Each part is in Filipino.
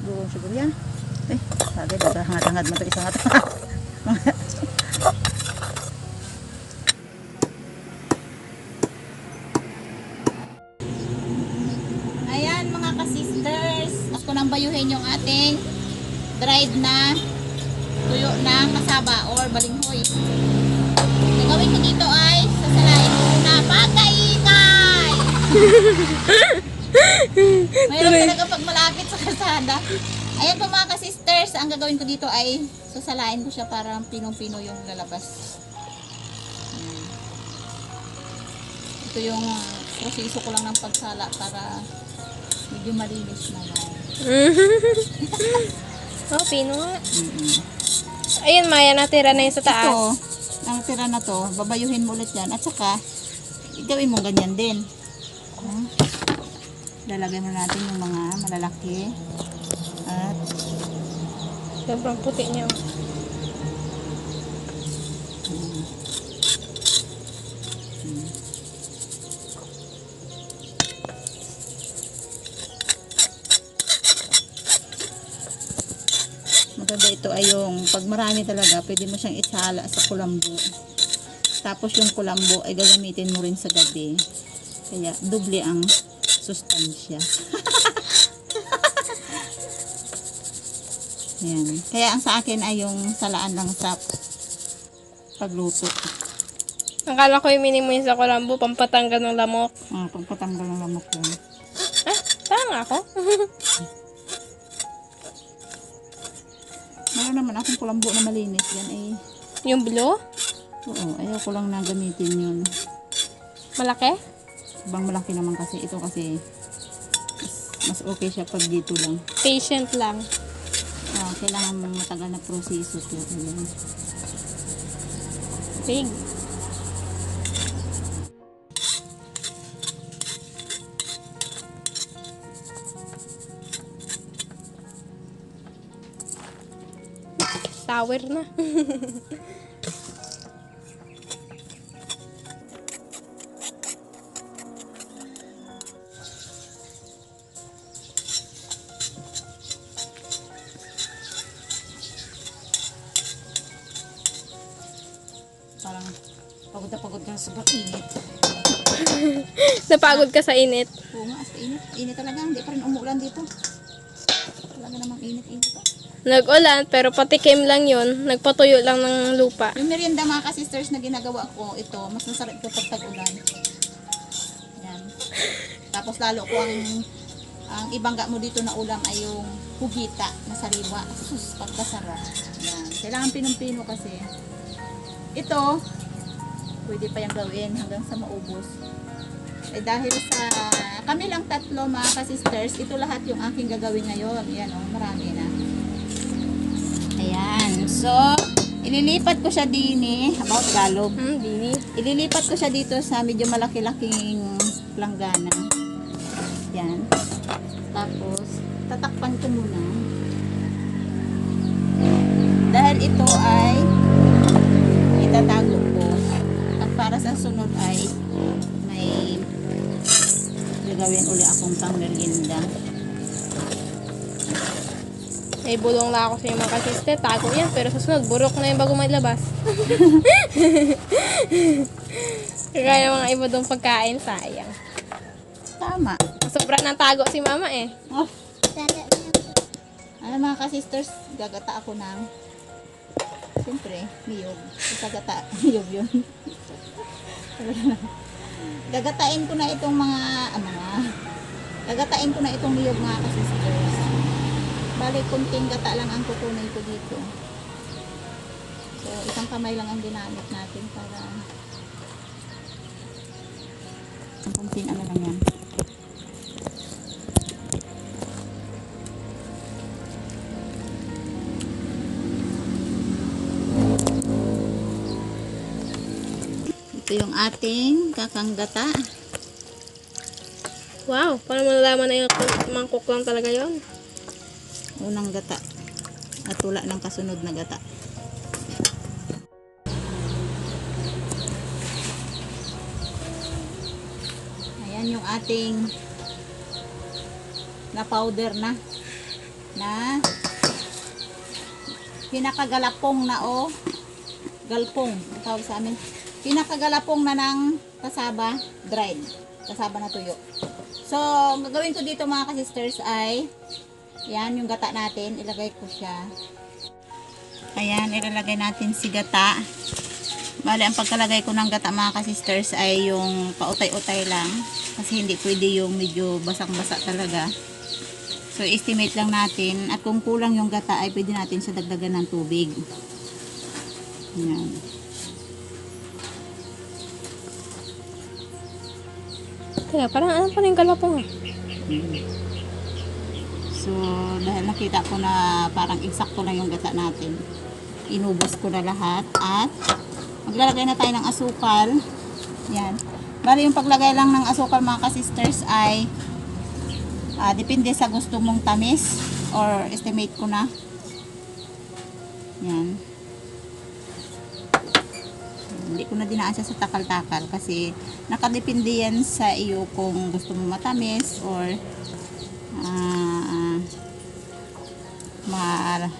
Doon siguro yan. Bagay, hangad-hangad mo ito isang ato. Ayan mga ka-sisters, ako nang bayuhin yung ating dried na tuyo na kasaba or balinghoy. Gagawin ko dito ay sasalain ko na pagkaingay. Mayroon talaga pag malapit sa kalsada. Ayan po mga ka-sisters, ang gagawin ko dito ay sasalain ko siya para pinong-pino yung lalabas. Ito yung proseso ko lang ng pagsala para medyo malinis na yan. Oh, pino nga. Ayun, Maya, natira na yung sa taas. Ito, ang tira na to, babayuhin mo ulit yan. At saka, gawin mo ganyan din. Lalagay mo natin yung mga malalaki. At sobrang puti niya. maganda ito ay yung pag marami talaga, pwede mo siyang isala sa kulambo. Tapos yung kulambo ay gagamitin mo rin sa gabi. Kaya doble ang sustansya. Ayan. Kaya ang sa akin ay yung salaan lang sa pagluto. Akala ko yung minimo yung sa kulambo, pampatanggal ng lamok. Pagpatanggal ng lamok yun. Ah, tama ako. Meron naman akong kulambo na malinis. Yan ay... Yung blue? Oo, ayaw ko lang na gamitin yun. Malaki? Bang malaki naman kasi. Ito kasi mas okay siya pag dito lang. Patient lang. Kailangan matagal na proseso to. Ayan. Big. Sour na. Parang pagod na pagod ka sa sobrang init. Napagod ka sa init. Oo nga, sa init. Init talaga. Hindi pa rin umuulan dito. Talaga namang init-init to. Nag-ulan, pero patikim lang yun. Nagpatuyo lang ng lupa. Yung merienda mga ka-sisters na ginagawa ko, ito, mas masarap ito pag tag-ulan. Yan. Tapos lalo ko ang ibangga mo dito na ulam ay yung hugita na sariwa. Sus, pagkasarap. Yan. Kailangan pinong-pino kasi. Ito, pwede pa yung gawin hanggang sa maubos. Eh dahil sa kami lang tatlo mga ka-sisters, ito lahat yung aking gagawin ngayon. Yan o, marami na. Ayan. So, ililipat ko siya dini. About Tagalog. Dini. Ililipat ko siya dito sa medyo malaki-laking planggana. Yan. Tapos, tatakpan ko muna. Dahil ito ay itatago ko. At para sa sunod ay may gagawin uli akong pang-merienda. May bulong lang ako sa inyo mga ka-sister. Tago yan. Pero sa sunod, burok na yung bago mailabas. Kaya mga iba doon pagkain, sayang. Tama. Sobra ng tago si mama eh. Oh. Ano mga ka-sisters, gagata ako ng siyempre, niyog. Gagata, niyog yun. Gagatain ko na itong gagatain ko na itong niyog mga ka-sisters. Bali, kunting gata lang ang kukunin ko dito. So, isang kamay lang ang ginamit natin para kunting ano lang yan. Ito yung ating kakanggata. Wow, paano malalaman na yung mangkok lang talaga yon? Unang gata. At wala ng kasunod na gata. Ayan yung ating na powder na pinakagalapong na o galpong ang tawag sa amin. Pinakagalapong na ng kasaba dried. Kasaba na tuyo. So, ang gagawin ko dito mga ka-sisters ay yan yung gata natin. Ilagay ko siya. Ayan, ilalagay natin si gata. Bale, ang pagkalagay ko ng gata mga ka-sisters ay yung pautay-utay lang. Kasi hindi pwede yung medyo basang-basa talaga. So, estimate lang natin. At kung kulang yung gata ay pwede natin siya dagdagan ng tubig. Ayan. Kaya parang ano pa rin galapong ah. So, dahil nakita ko na parang eksakto lang yung gata natin, inubos ko na lahat at maglalagay na tayo ng asukal. Yan. Bali yung paglagay lang ng asukal mga ka-sisters ay depende sa gusto mong tamis or estimate ko na. Yan. Hindi ko na dinaan siya sa takal-takal kasi nakadepende yan sa iyo kung gusto mo matamis or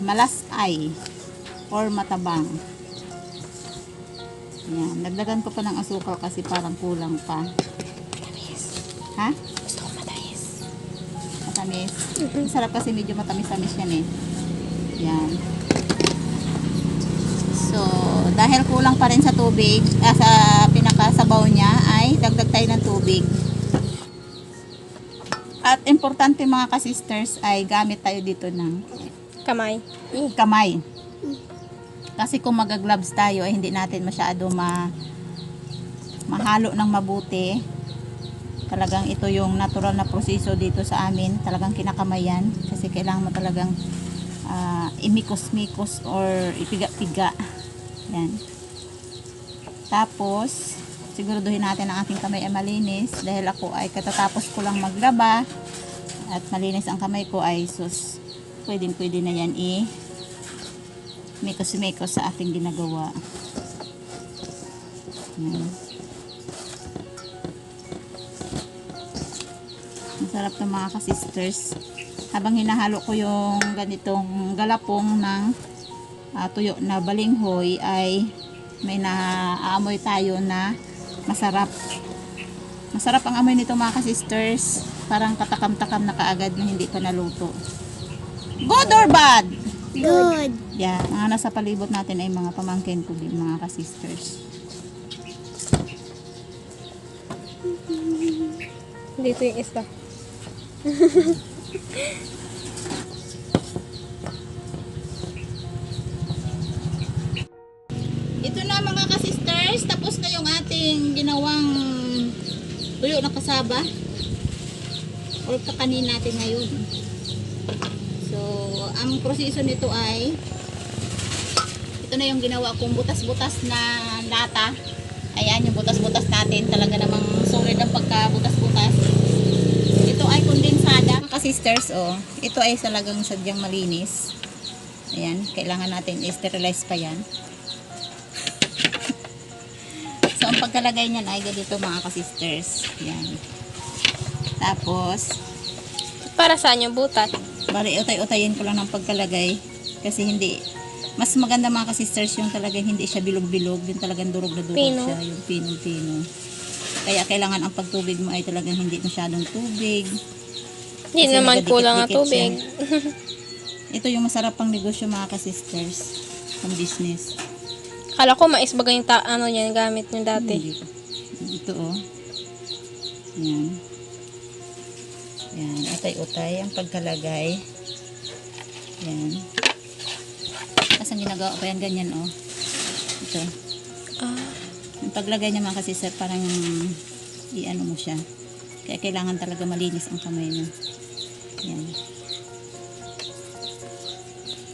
malasay or matabang. Yan. Dagdagan ko pa ng asukal kasi parang kulang pa. Matamis. Ha? Gusto ko matamis. Matamis. Masarap kasi medyo matamis-tamis yan eh. Yan. So, dahil kulang pa rin sa tubig, sa pinakasabaw niya, ay dagdag tayo ng tubig. At importante mga ka-sisters ay gamit tayo dito ng Kamay. kamay. Kasi kung mag-gloves tayo ay hindi natin masyado mahalo ng mabuti. Talagang ito yung natural na proseso dito sa amin. Talagang kinakamayan kasi kailangan mo talagang imikos-mikos or ipiga-piga. Yan. Tapos, siguraduhin natin ang ating kamay ay malinis. Dahil ako ay katatapos ko lang maglaba at malinis ang kamay ko ay sus, pwede na yan mikos-mikos sa ating ginagawa. Yan. Masarap ng mga ka-sisters. Habang hinahalo ko yung ganitong galapong ng tuyo na balinghoy ay may naaamoy tayo na masarap. Masarap ang amoy nito mga ka-sisters. Parang katakam-takam na kaagad na hindi pa naluto. Good or bad? Good. Yeah, mga nasa palibot natin ay mga pamangkin ko din mga ka-sisters. Dito yung isa. Ito na mga ka-sisters, tapos na yung ating ginawang tuyo na kasaba or kakanin natin ngayon. So, ang proseso nito ay ito na yung ginawa kong butas-butas na lata. Ayan yung butas-butas natin, talaga namang solid ang pagka-butas-butas. Ito ay kondensada mga ka-sisters, oh. Ito ay talagang sadyang malinis. Ayan, kailangan natin i-sterilize pa yan. So, ang pagkalagay niyan ay ganito mga ka-sisters. Yan. Tapos, Para saan yung butas? Bali, utay-utayin ko lang ng pagkalagay. Kasi hindi, mas maganda mga ka-sisters yung talagang hindi siya bilog-bilog. Yung talagang durog na durog Pino. siya. Yung pinong-pino. Kaya kailangan ang pagtubig mo ay talagang hindi masyadong tubig. Hindi Kasi naman kulang ang nagadikit-dikit tubig. Ito yung masarap pang negosyo mga ka-sisters. Pang business. Kala ko mais bagay yung ano yan, gamit nyo dati. Hindi. Ito oh. Yan. Yan. Utay-utay ang pagkalagay. Yan. Tapos ang ginagawa pa yan ganyan oh. Ito. Ah, Ang paglagay niya mga kasi parang i-ano mo siya. Kaya kailangan talaga malinis ang kamay mo. Yan.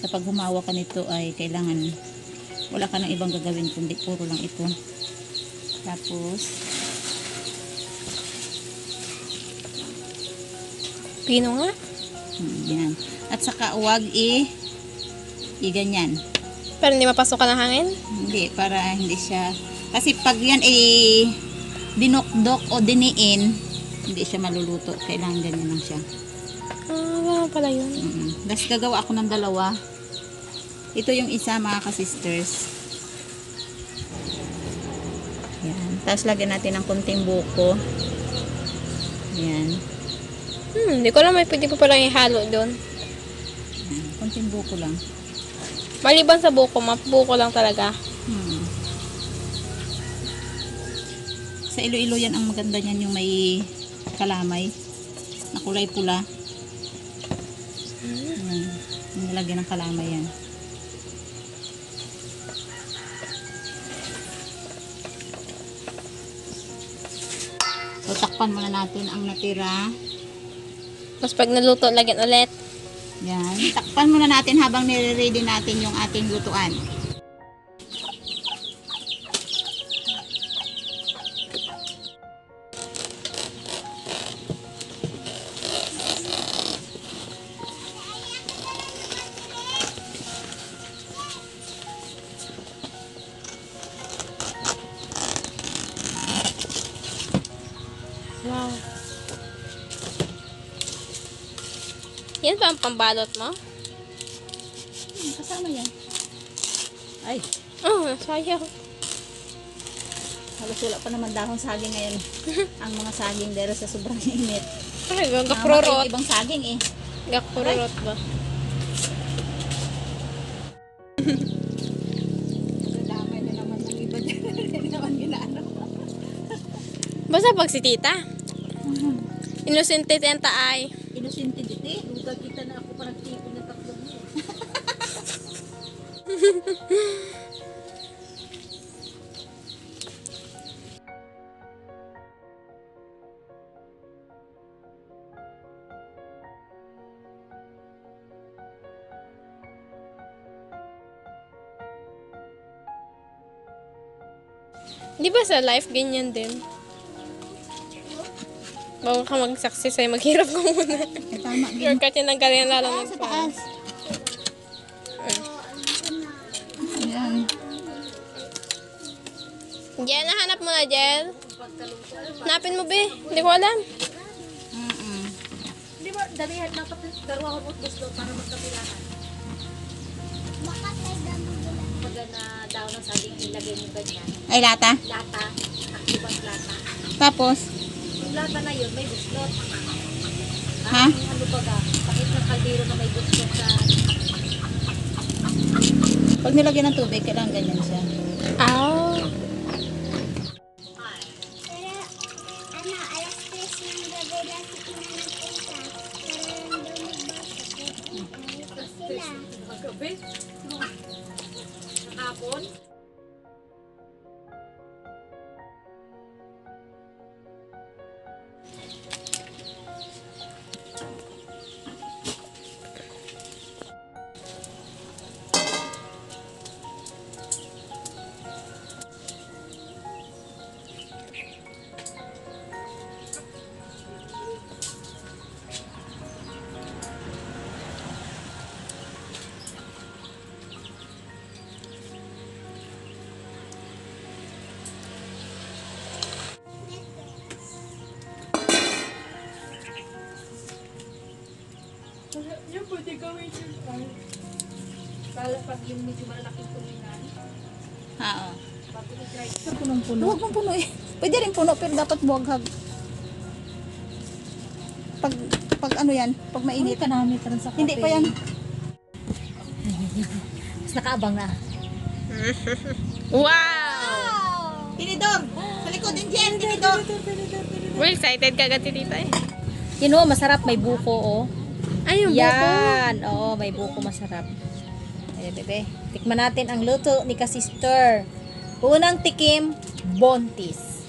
Kapag humawa ka nito ay kailangan wala ka ng ibang gagawin kundi puro lang ito. Tapos pino nga. yan. At saka huwag i-ganyan. Pero hindi mapasukan ng hangin? Hindi, para hindi siya kasi pag yan dinukdok o diniin hindi siya maluluto. Kailangan ganyan lang siya. Ah, wala pala yun. Tapos gagawa ako ng dalawa. Ito yung isa mga ka-sisters. Yan. Tapos lagyan natin ng konting buko. Yan. Hindi ko alam may pwede pa palang ihalo doon. Yan. Konting buko lang. Maliban sa buko, mabuko lang talaga. Sa Iloilo yan ang maganda niyan yung may kalamay na kulay pula. Yan. Yung nilagyan ng kalamay yan. So takpan muna natin ang natira. Tapos pag naluto, lagyan ulit. Yan. Takpan muna natin habang nire-ready natin yung ating lutuan. Wow. Yan pa ang pambalot mo? Kasama yan. Ay, Oh, sayang. halos wala pa naman dahon saging ngayon. Ang mga saging dero sa sobrang init. Ay, Namatay gakprorot. yung ibang saging eh. Gakprorot ba? Damay na naman ng iba dyan. Hindi naman ginaano. Basta pag si tita. Inosente yan taay. Inosente dito. Lugar kita na ako parang tipo na tatlo mo. Di ba sa life ganyan din? Bago ka mag-success ay maghirap ka muna. Eh, tama. Shortcut yan ang galingan lalo Ah, ng sa taas. Ayan. Jen, nahanap mo na, Jen. Hanapin mo, be. Hindi ko alam. Di ba, damihan ng darwahon mo gusto para magkapilahan? Pag na daw ng saging ilagay mo ganyan. Ay, lata. Lata, akibang lata. Tapos, Yung lata na yun, may buslot. ha? Ano pa ga? Pakit ng kaldero na may buslot sa... Pag nilagyan ng tubig, kailangan ganyan siya. Ah. Pero, alas 3 ng gabi lang si Ina nagpunta. Para lang daw magbasa. Sila. Magabi? Hapon? Lalo pag yung medyo malalaking tulingan, Oo. pag i-try Punong-puno. Huwag mong puno eh. Pwede rin puno pero dapat buwaghag. Pag ano yan, pag mainit. ka namin taran sa Hindi pa yan. Mas nakaabang na. Wow! Tinidor! Sa likod, Indian, tinidor! We're excited ka agad tita eh. Yun o, masarap. May buko o. Ay, yung buko. Yan. Oo, may buko masarap. Ayan, bebe. Tikman natin ang luto ni ka-sister. Unang tikim, bontis.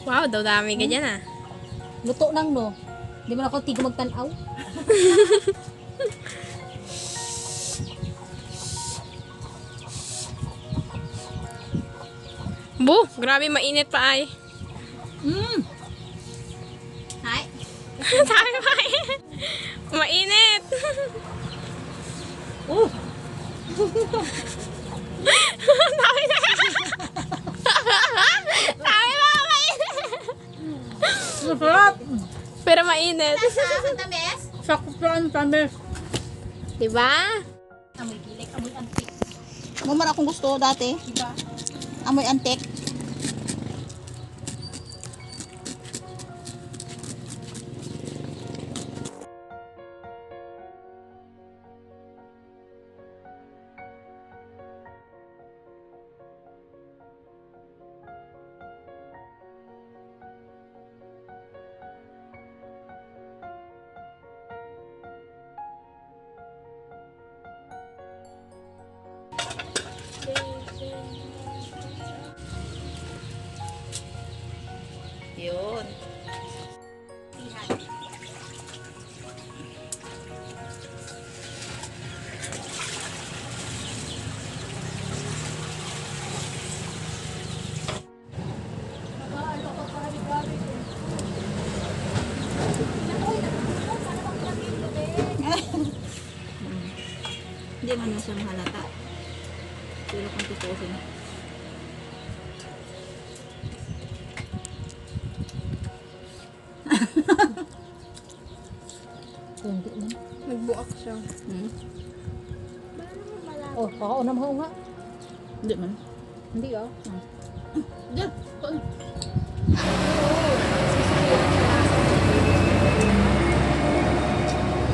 Wow, daw dami ka dyan ah. Luto nang no. Di mo na ako tigo magtanaw. Bu, grabe mainit pa ay. Hi. Sabi pa mainit. Mainit. Sabi na. Sabi ba mainit? Masarap. Pero mainit. Ang tamis? Sakpan tamis. Diba? Amoy gilik, amoy antik. Mumar akong gusto dati. Diba? Amoy antik. Yun. Hindi man na siya mahalata. Pero kung tutusin. Kunti lang. Nagbuak siya. Oh, kakaunam ho nga. Hindi man. Hindi ah. Diyan.